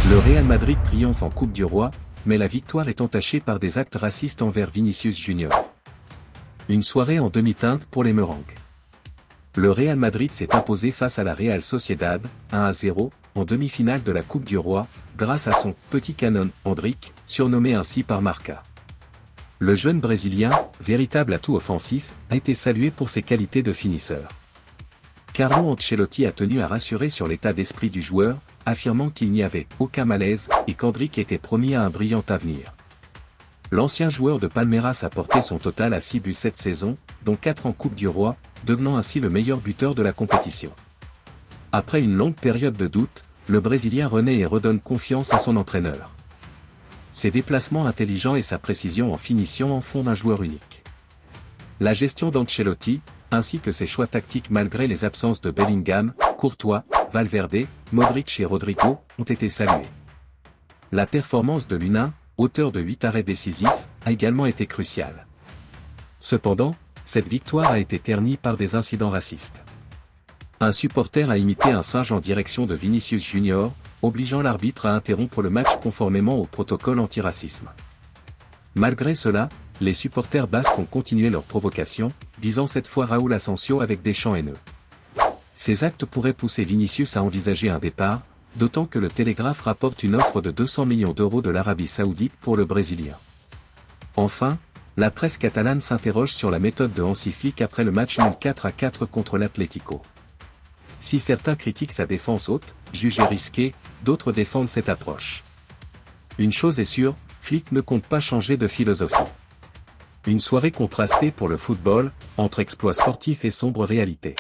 Le Real Madrid triomphe en Coupe du Roi, mais la victoire est entachée par des actes racistes envers Vinicius Junior. Une soirée en demi-teinte pour les Merengues. Le Real Madrid s'est imposé face à la Real Sociedad, 1-0, en demi-finale de la Coupe du Roi, grâce à son « petit canon » Endrick, surnommé ainsi par Marca. Le jeune Brésilien, véritable atout offensif, a été salué pour ses qualités de finisseur. Carlo Ancelotti a tenu à rassurer sur l'état d'esprit du joueur, affirmant qu'il n'y avait aucun malaise et qu'Endrick était promis à un brillant avenir. L'ancien joueur de Palmeiras a porté son total à 6 buts cette saison, dont 4 en Coupe du Roi, devenant ainsi le meilleur buteur de la compétition. Après une longue période de doute, le Brésilien renaît et redonne confiance à son entraîneur. Ses déplacements intelligents et sa précision en finition en font un joueur unique. La gestion d'Ancelotti, ainsi que ses choix tactiques malgré les absences de Bellingham, Courtois, Valverde, Modric et Rodrigo, ont été salués. La performance de Luna, auteur de 8 arrêts décisifs, a également été cruciale. Cependant, cette victoire a été ternie par des incidents racistes. Un supporter a imité un singe en direction de Vinicius Junior, obligeant l'arbitre à interrompre le match conformément au protocole antiracisme. Malgré cela, les supporters basques ont continué leur provocation, visant cette fois Raúl Asensio avec des chants haineux. Ces actes pourraient pousser Vinicius à envisager un départ, d'autant que le Télégraphe rapporte une offre de 200 millions d'euros de l'Arabie Saoudite pour le Brésilien. Enfin, la presse catalane s'interroge sur la méthode de Hansi Flick après le match nul 4-4 contre l'Atlético. Si certains critiquent sa défense haute, jugée risquée, d'autres défendent cette approche. Une chose est sûre, Flick ne compte pas changer de philosophie. Une soirée contrastée pour le football, entre exploits sportifs et sombre réalité.